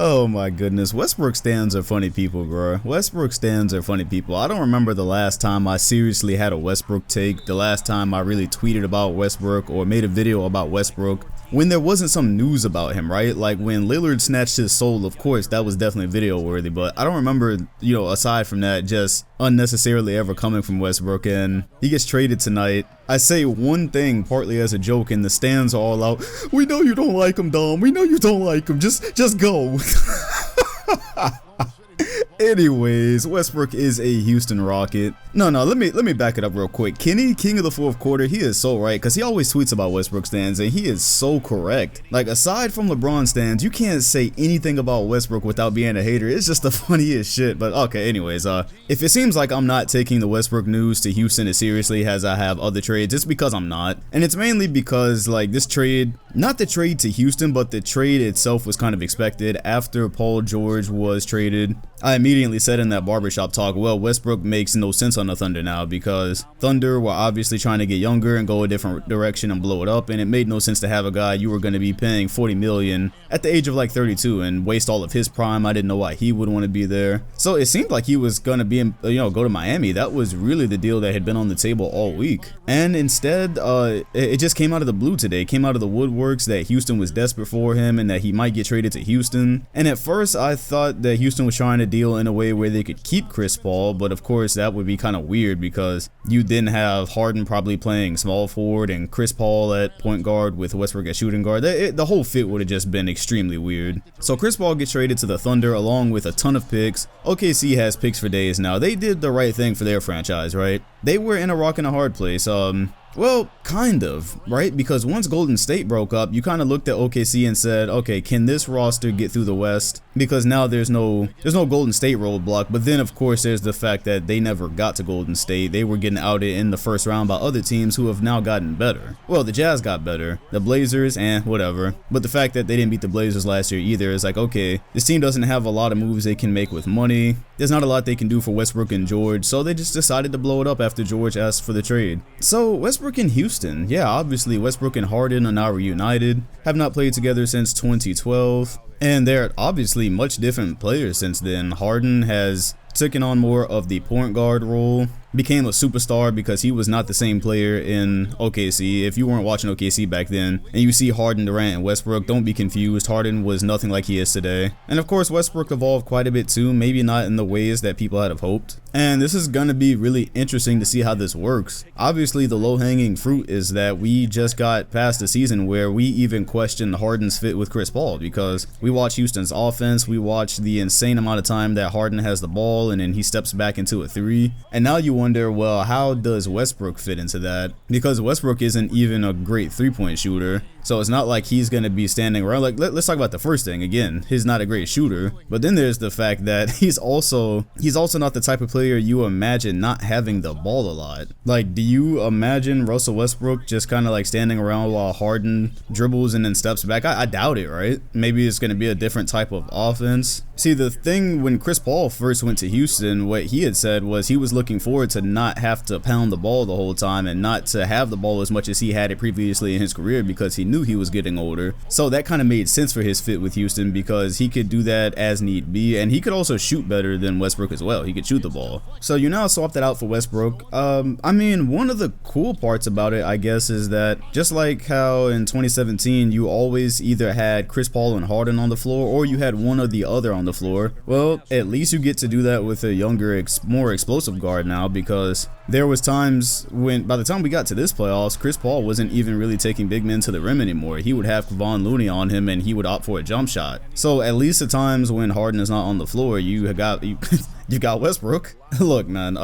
Oh my goodness, Westbrook stans are funny people, bro. Westbrook stans are funny people. I don't remember the last time I seriously had a Westbrook take, the last time I really tweeted about Westbrook or made a video about Westbrook when there wasn't some news about him, right? Like when Lillard snatched his soul, of course, that was definitely video worthy, but I don't remember, aside from that, just unnecessarily ever coming from Westbrook. And he gets traded tonight. I say one thing partly as a joke, and the stands are all out. We know you don't like him, Dom. We know you don't like him. Just go. Anyways, Westbrook is a Houston Rocket. No, let me back it up real quick. Kenny, king of the fourth quarter, he is so right, because he always tweets about Westbrook stands, and he is so correct. Like, aside from LeBron stands, you can't say anything about Westbrook without being a hater. It's just the funniest shit. But okay, anyways, if it seems like I'm not taking the Westbrook news to Houston as seriously as I have other trades, it's because I'm not. And it's mainly because, like, this trade, not the trade to Houston, but the trade itself was kind of expected. After Paul George was traded, I immediately said in that barbershop talk, well, Westbrook makes no sense on the Thunder now, because Thunder were obviously trying to get younger and go a different direction and blow it up, and it made no sense to have a guy you were going to be paying $40 million at the age of like 32 and waste all of his prime. I didn't know why he would want to be there. So it seemed like he was going to be, go to Miami. That was really the deal that had been on the table all week. And instead, it just came out of the blue today. It came out of the woodworks that Houston was desperate for him and that he might get traded to Houston. And at first, I thought that Houston was trying to deal in a way where they could keep Chris Paul, but of course that would be kind of weird because you then have Harden probably playing small forward and Chris Paul at point guard with Westbrook at shooting guard. The whole fit would have just been extremely weird. So Chris Paul gets traded to the Thunder along with a ton of picks. OKC has picks for days now. They did the right thing for their franchise, right? They were in a rock and a hard place. Well, kind of, right? Because once Golden State broke up, you kind of looked at OKC and said, okay, can this roster get through the West? Because now there's no Golden State roadblock. But then, of course, there's the fact that they never got to Golden State. They were getting outed in the first round by other teams who have now gotten better. Well, the Jazz got better. The Blazers, whatever. But the fact that they didn't beat the Blazers last year either is like, okay, this team doesn't have a lot of moves they can make with money. There's not a lot they can do for Westbrook and George, so they just decided to blow it up after George asked for the trade. So Westbrook in Houston, yeah, obviously Westbrook and Harden are now reunited, have not played together since 2012, and they're obviously much different players since then. Harden has taken on more of the point guard role, became a superstar because he was not the same player in OKC. If you weren't watching OKC back then and you see Harden, Durant, and Westbrook, don't be confused. Harden was nothing like he is today. And of course, Westbrook evolved quite a bit too, maybe not in the ways that people had hoped. And this is going to be really interesting to see how this works. Obviously, the low-hanging fruit is that we just got past the season where we even questioned Harden's fit with Chris Paul, because we watch Houston's offense, we watch the insane amount of time that Harden has the ball and then he steps back into a three. And now you wonder, well, how does Westbrook fit into that? Because Westbrook isn't even a great three-point shooter. So it's not like he's going to be standing around. Like, let's talk about the first thing. Again, he's not a great shooter. But then there's the fact that he's also not the type of player you imagine not having the ball a lot. Like, do you imagine Russell Westbrook just kind of like standing around while Harden dribbles and then steps back? I doubt it, right? Maybe it's going to be a different type of offense. See, the thing when Chris Paul first went to Houston, what he had said was he was looking forward to not have to pound the ball the whole time and not to have the ball as much as he had it previously in his career, because he knew he was getting older. So that kind of made sense for his fit with Houston, because he could do that as need be, and he could also shoot better than Westbrook as well. He could shoot the ball. So you now swap that out for Westbrook. I mean, one of the cool parts about it, I guess, is that just like how in 2017 you always either had Chris Paul and Harden on the floor, or you had one or the other on the floor, well, at least you get to do that with a younger, more explosive guard now, because there was times when, by the time we got to this playoffs, Chris Paul wasn't even really taking big men to the rim anymore. He would have Kevon Looney on him and he would opt for a jump shot. So at least the times when Harden is not on the floor, you got Westbrook. Look, man,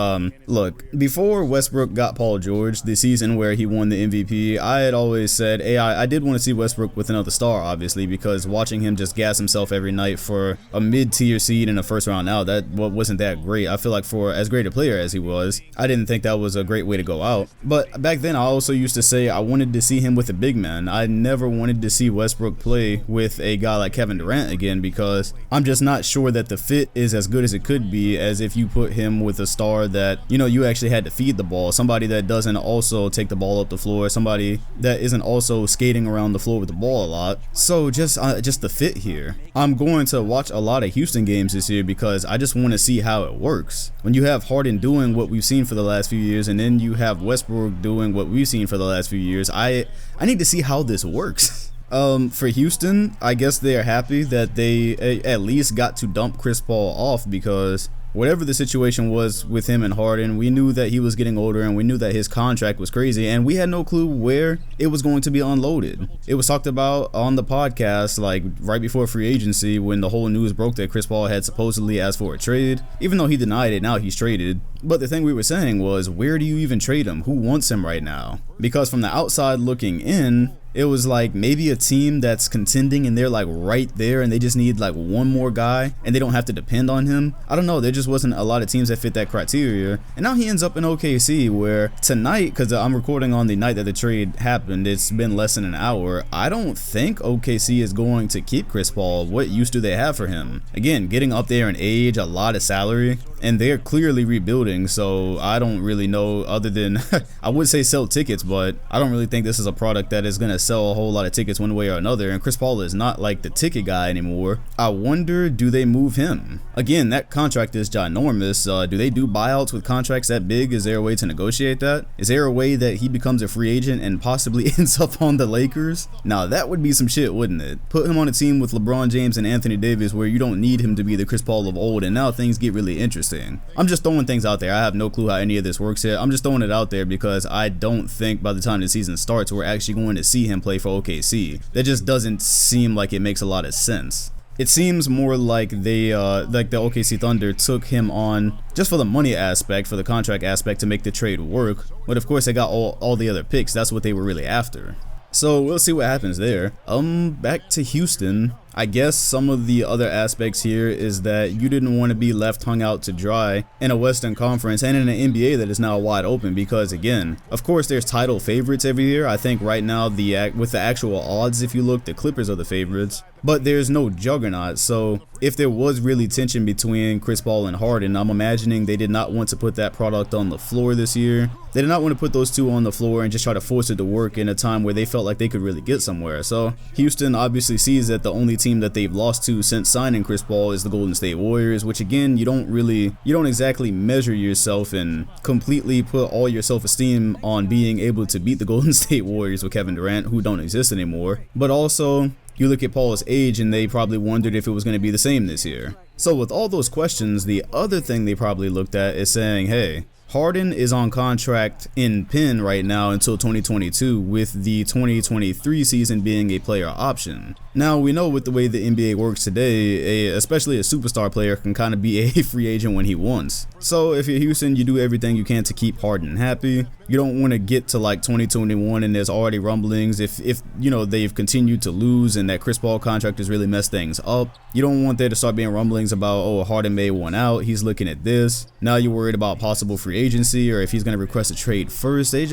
look, before Westbrook got Paul George, the season where he won the MVP, I had always said, hey, I did want to see Westbrook with another star, obviously, because watching him just gas himself every night for a mid-tier seed in a first round out, that wasn't that great. I feel like for as great a player as he was, I didn't think that was a great way to go out. But back then, I also used to say I wanted to see him with a big man. I never wanted to see Westbrook play with a guy like Kevin Durant again, because I'm just not sure that the fit is as good as it could be as if you put him with a star that, you know, you actually had to feed the ball, somebody that doesn't also take the ball up the floor, somebody that isn't also skating around the floor with the ball a lot. So just the fit here. I'm going to watch a lot of Houston games this year because I just want to see how it works. When you have Harden doing what we've seen for the last few years, and then you have Westbrook doing what we've seen for the last few years, I need to see how this works. For Houston, I guess they are happy that they at least got to dump Chris Paul off, because whatever the situation was with him and Harden, we knew that he was getting older and we knew that his contract was crazy, and we had no clue where it was going to be unloaded. It was talked about on the podcast like right before free agency when the whole news broke that Chris Paul had supposedly asked for a trade. Even though he denied it, now he's traded. But the thing we were saying was, where do you even trade him? Who wants him right now? Because from the outside looking in, it was like maybe a team that's contending and they're like right there and they just need like one more guy and they don't have to depend on him. I don't know, there just wasn't a lot of teams that fit that criteria. And now he ends up in OKC, where tonight, because I'm recording on the night that the trade happened, it's been less than an hour, I don't think OKC is going to keep Chris Paul. What use do they have for him? Again, getting up there in age, a lot of salary, and they're clearly rebuilding, so I don't really know, other than I would say sell tickets, but I don't really think this is a product that is going to sell a whole lot of tickets one way or another, and Chris Paul is not like the ticket guy anymore. I wonder, do they move him? Again, that contract is ginormous. Do they do buyouts with contracts that big? Is there a way to negotiate that? Is there a way that he becomes a free agent and possibly ends up on the Lakers? Now that would be some shit, wouldn't it? Put him on a team with LeBron James and Anthony Davis where you don't need him to be the Chris Paul of old, and now things get really interesting. I'm just throwing things out there. I have no clue how any of this works here. I'm just throwing it out there because I don't think by the time the season starts we're actually going to see him play for OKC. That just doesn't seem like it makes a lot of sense. It seems more like they, like the OKC Thunder took him on just for the money aspect, for the contract aspect, to make the trade work. But of course they got all the other picks. That's what they were really after. So we'll see what happens there. Back to Houston. I guess some of the other aspects here is that you didn't want to be left hung out to dry in a Western Conference and in an NBA that is now wide open, because again, of course there's title favorites every year. I think right now with the actual odds, if you look, the Clippers are the favorites, but there's no juggernaut. So if there was really tension between Chris Paul and Harden, I'm imagining they did not want to put that product on the floor this year. They did not want to put those two on the floor and just try to force it to work in a time where they felt like they could really get somewhere. So Houston obviously sees that the only team that they've lost to since signing Chris Paul is the Golden State Warriors, which again, you don't exactly measure yourself and completely put all your self-esteem on being able to beat the Golden State Warriors with Kevin Durant, who don't exist anymore. But also, you look at Paul's age and they probably wondered if it was going to be the same this year. So with all those questions, the other thing they probably looked at is saying, hey, Harden is on contract in pen right now until 2022, with the 2023 season being a player option. Now, we know with the way the NBA works today, especially a superstar player can kind of be a free agent when he wants. So if you're Houston, you do everything you can to keep Harden happy. You don't want to get to like 2021 and there's already rumblings if you know they've continued to lose and that Chris Paul contract has really messed things up. You don't want there to start being rumblings about, oh, Harden may want out, he's looking at this. Now you're worried about possible free agency or if he's going to request a trade first. They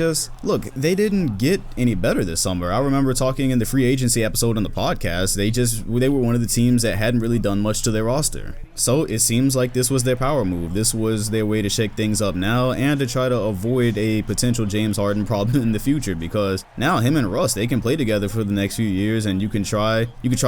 didn't get any better this summer. I remember talking in the free agency episode on the podcast, they were one of the teams that hadn't really done much to their roster. So it seems like this was their power move. This was their way to shake things up now and to try to avoid a potential James Harden problem in the future, because now him and Russ, they can play together for the next few years and you can try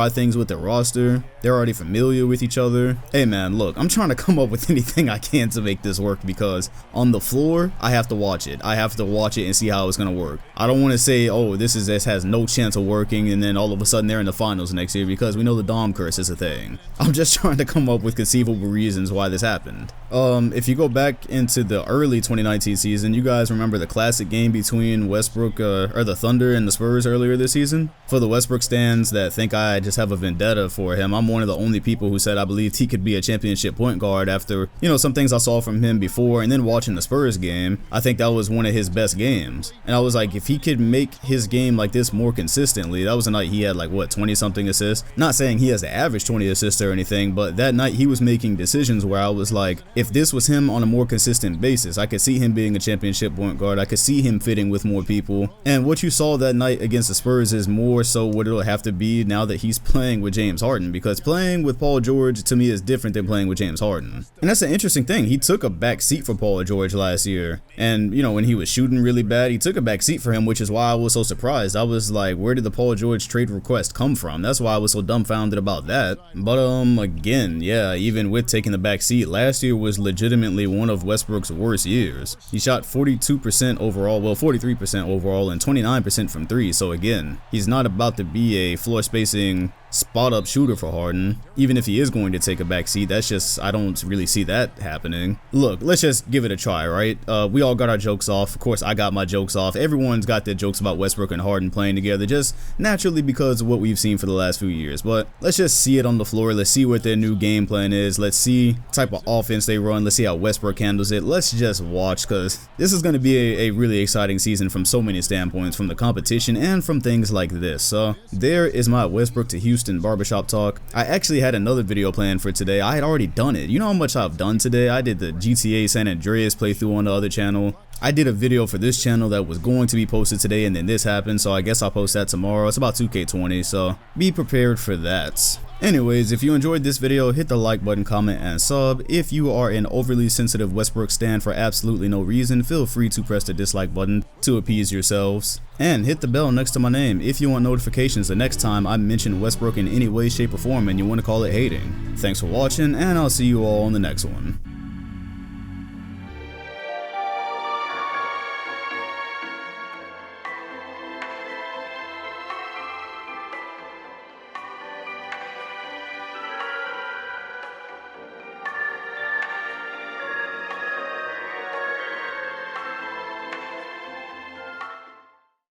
things with the roster. They're already familiar with each other. Hey man, look, I'm trying to come up with anything I can to make this work, because on the floor, I have to watch it. I have to watch it and see how it's going to work. I don't want to say, oh, this has no chance of working and then all of a sudden they're in the finals next year, because we know the Dom curse is a thing. I'm just trying to come up with conceivable reasons why this happened. If you go back into the early 2019 season, you guys remember the the classic game between Westbrook or the Thunder and the Spurs earlier this season. For the Westbrook stands that think I just have a vendetta for him, I'm one of the only people who said I believed he could be a championship point guard after, some things I saw from him before, and then watching the Spurs game, I think that was one of his best games. And I was like, if he could make his game like this more consistently, that was a night he had like, what, 20 something assists? Not saying he has to average 20 assists or anything, but that night he was making decisions where I was like, if this was him on a more consistent basis, I could see him being a championship point guard. I could see him fitting with more people. And what you saw that night against the Spurs is more so what it'll have to be now that he's playing with James Harden, because playing with Paul George to me is different than playing with James Harden. And that's an interesting thing. He took a back seat for Paul George last year. And, when he was shooting really bad, he took a back seat for him, which is why I was so surprised. I was like, where did the Paul George trade request come from? That's why I was so dumbfounded about that. But, again, yeah, even with taking the back seat, last year was legitimately one of Westbrook's worst years. He shot 42% overall, well, 43% overall, and 29% from three. So again, he's not about to be a floor spacing spot-up shooter for Harden. Even if he is going to take a back seat, that's just, I don't really see that happening. Look, let's just give it a try, right? We all got our jokes off. Of course, I got my jokes off. Everyone's got their jokes about Westbrook and Harden playing together, just naturally because of what we've seen for the last few years. But let's just see it on the floor. Let's see what their new game plan is. Let's see the type of offense they run. Let's see how Westbrook handles it. Let's just watch, because this is going to be a really exciting season from so many standpoints, from the competition and from things like this. So there is my Westbrook to Houston Barbershop talk. I actually had another video planned for today. I had already done it. You know how much I've done today? I did the GTA San Andreas playthrough on the other channel. I did a video for this channel that was going to be posted today, and then this happened, so I guess I'll post that tomorrow. It's about 2K20, so be prepared for that. Anyways, if you enjoyed this video, hit the like button, comment, and sub. If you are an overly sensitive Westbrook stan for absolutely no reason, feel free to press the dislike button to appease yourselves. And hit the bell next to my name if you want notifications the next time I mention Westbrook in any way, shape, or form and you want to call it hating. Thanks for watching, and I'll see you all on the next one.